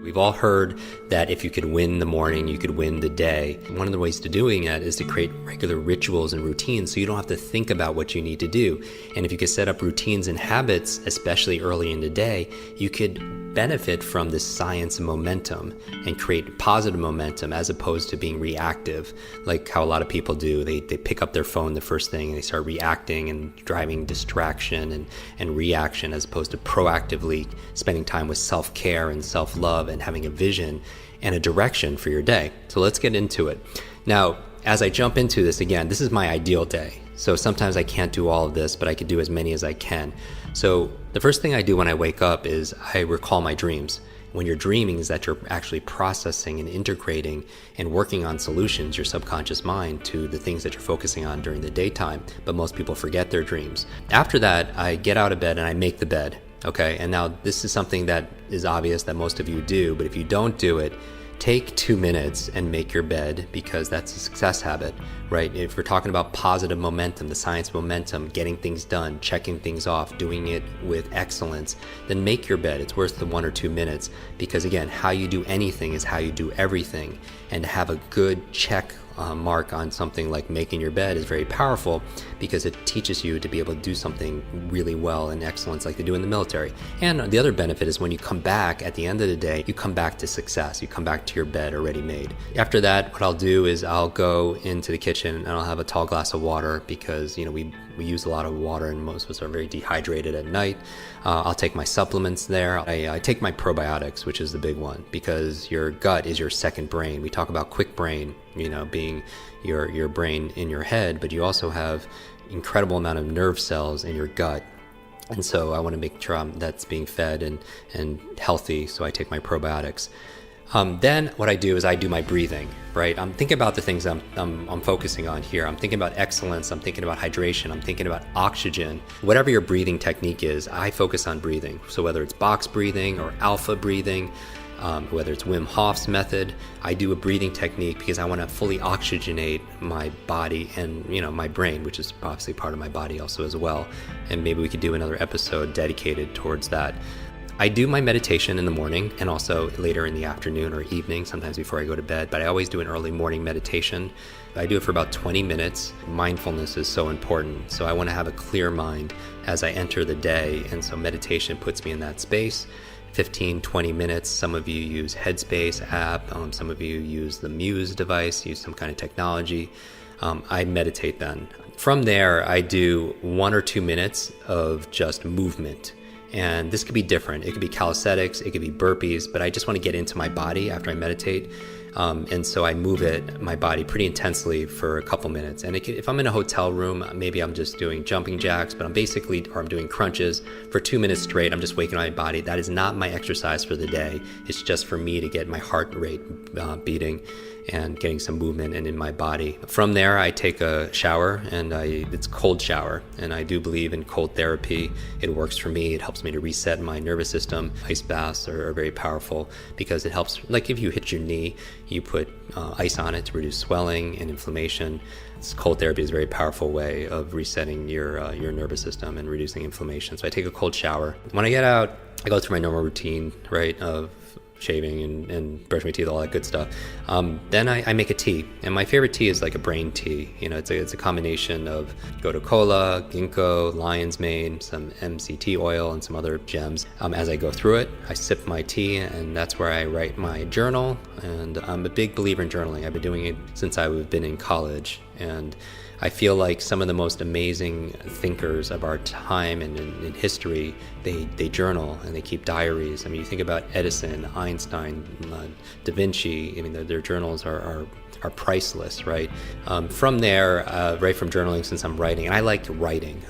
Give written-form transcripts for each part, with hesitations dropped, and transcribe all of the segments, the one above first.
We've all heard that if you could win the morning, you could win the day. One of the ways to doing that is to create regular rituals and routines so you don't have to think about what you need to do. And if you could set up routines and habits, especially early in the day, you could benefit from this science and momentum and create positive momentum as opposed to being reactive, like how a lot of people do. They pick up their phone the first thing and they start reacting and driving distraction and reaction as opposed to proactively spending time with self-care and self-love and having a vision and a direction for your day. So let's get into it. Now, as I jump into this again, this is my ideal day. So sometimes I can't do all of this, but I could do as many as I can. So the first thing I do when I wake up is I recall my dreams. When you're dreaming is that you're actually processing and integrating and working on solutions, your subconscious mind, to the things that you're focusing on during the daytime. But most people forget their dreams. After that, I get out of bed and I make the bed. Okay, and now this is something that is obvious that most of you do, but if you don't do it, take 2 minutes and make your bed, because that's a success habit, right? If we're talking about positive momentum, the science momentum, getting things done, checking things off, doing it with excellence, then make your bed. It's worth the 1 or 2 minutes, because again, how you do anything is how you do everything. And to have a good check mark on something like making your bed is very powerful, because it teaches you to be able to do something really well in excellence like they do in the military. And the other benefit is when you come back at the end of the day, you come back to success. You come back to your bed already made. After that, what I'll do is I'll go into the kitchen and I'll have a tall glass of water, because we use a lot of water and most of us are very dehydrated at night. I'll take my supplements there. I take my probiotics, which is the big one, because your gut is your second brain. We talk about quick brain, being your brain in your head, but you also have incredible amount of nerve cells in your gut. And so I want to make sure that's being fed and healthy. So I take my probiotics. Then what I do is I do my breathing, right? I'm thinking about the things I'm focusing on here. I'm thinking about excellence. I'm thinking about hydration. I'm thinking about oxygen. Whatever your breathing technique is, I focus on breathing. So whether it's box breathing or alpha breathing, whether it's Wim Hof's method, I do a breathing technique because I want to fully oxygenate my body and my brain, which is obviously part of my body also as well. And maybe we could do another episode dedicated towards that. I do my meditation in the morning and also later in the afternoon or evening, sometimes before I go to bed, but I always do an early morning meditation. I do it for about 20 minutes. Mindfulness is so important. So I want to have a clear mind as I enter the day. And so meditation puts me in that space. 15, 20 minutes. Some of you use Headspace app. Some of you use the Muse device, use some kind of technology. I meditate then. From there, I do 1 or 2 minutes of just movement. And this could be different. It could be calisthenics, it could be burpees, but I just want to get into my body after I meditate. And so I move my body pretty intensely for a couple minutes. And if I'm in a hotel room, maybe I'm just doing jumping jacks, but I'm doing crunches for 2 minutes straight. I'm just waking my body. That is not my exercise for the day. It's just for me to get my heart rate beating and getting some movement in my body. From there, I take a shower, and it's cold shower. And I do believe in cold therapy. It works for me. It helps me to reset my nervous system. Ice baths are very powerful because it helps. Like if you hit your knee, you put ice on it to reduce swelling and inflammation. Cold therapy is a very powerful way of resetting your nervous system and reducing inflammation. So I take a cold shower. When I get out, I go through my normal routine, right, of shaving and brush my teeth, all that good stuff. Then I make a tea, and my favorite tea is like a brain tea. It's a combination of gotu kola, ginkgo, lion's mane, some MCT oil, and some other gems. As I go through it, I sip my tea, and that's where I write my journal. And I'm a big believer in journaling. I've been doing it since I've been in college, and I feel like some of the most amazing thinkers of our time and in history, they journal and they keep diaries. I mean, you think about Edison, Einstein, Da Vinci. I mean, their journals are priceless, right? From there, right from journaling, since I'm writing, and I like writing.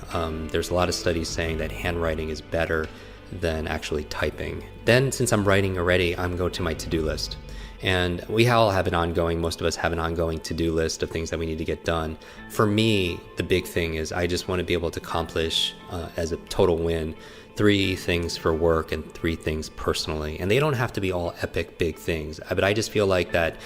There's a lot of studies saying that handwriting is better than actually typing. Then, since I'm writing already, I'm going to my to-do list. And we all have most of us have an ongoing to-do list of things that we need to get done. For me, the big thing is I just want to be able to accomplish, as a total win, 3 things for work and 3 things personally. And they don't have to be all epic big things, but I just feel like that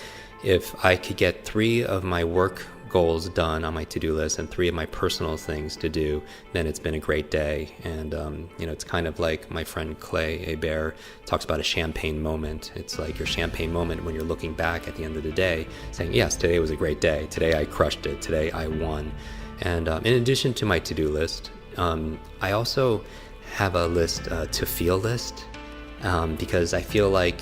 if I could get 3 of my work goals done on my to-do list and 3 of my personal things to do, then it's been a great day. And it's kind of like my friend Clay Hebert talks about a champagne moment. It's like your champagne moment when you're looking back at the end of the day saying, yes, today was a great day. Today I crushed it. Today I won. And in addition to my to-do list, I also have a to feel list, because I feel like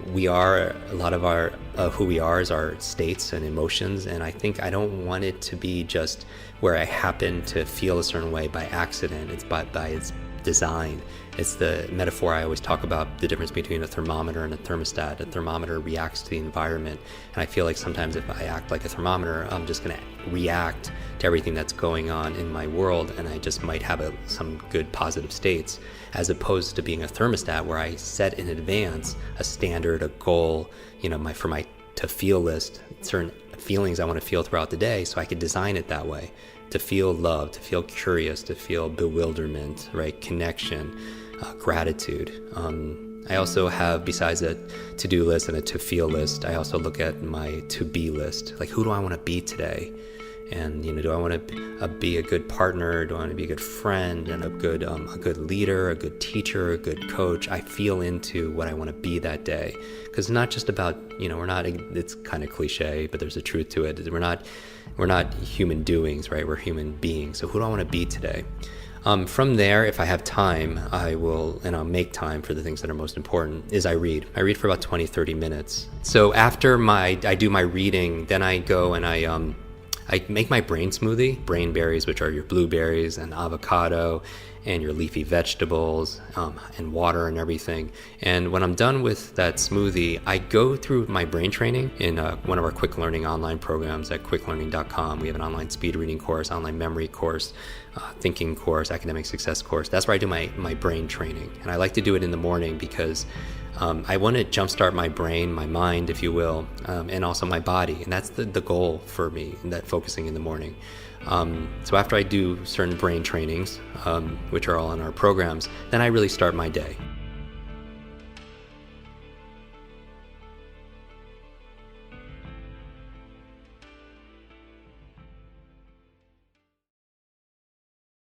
a lot of our who we are is our states and emotions, and I think I don't want it to be just where I happen to feel a certain way by accident. It's by its design. It's the metaphor I always talk about, the difference between a thermometer and a thermostat. A thermometer reacts to the environment, and I feel like sometimes if I act like a thermometer, I'm just going to react to everything that's going on in my world, and I just might have some good positive states, as opposed to being a thermostat where I set in advance a standard, a goal, for my to feel list, certain feelings I want to feel throughout the day, so I could design it that way. To feel love, to feel curious, to feel bewilderment, right? Connection, gratitude. I also have, besides a to-do list and a to-feel list, I also look at my to-be list. Like, who do I want to be today? And, do I want to be a good partner? Do I want to be a good friend and a good leader, a good teacher, a good coach? I feel into what I want to be that day. Because it's not just about, it's kind of cliche, but there's a truth to it. We're not human doings, right? We're human beings. So who do I want to be today? From there, if I have time, and I'll make time for the things that are most important, is I read. I read for about 20, 30 minutes. So after I do my reading, then I go and I make my brain smoothie, brain berries, which are your blueberries and avocado and your leafy vegetables, and water and everything. And when I'm done with that smoothie, I go through my brain training in one of our quick learning online programs at quicklearning.com. We have an online speed reading course, online memory course, thinking course, academic success course. That's where I do my brain training. And I like to do it in the morning because I want to jumpstart my brain, my mind, if you will, and also my body. And that's the goal for me, in that focusing in the morning. So after I do certain brain trainings, which are all in our programs, then I really start my day.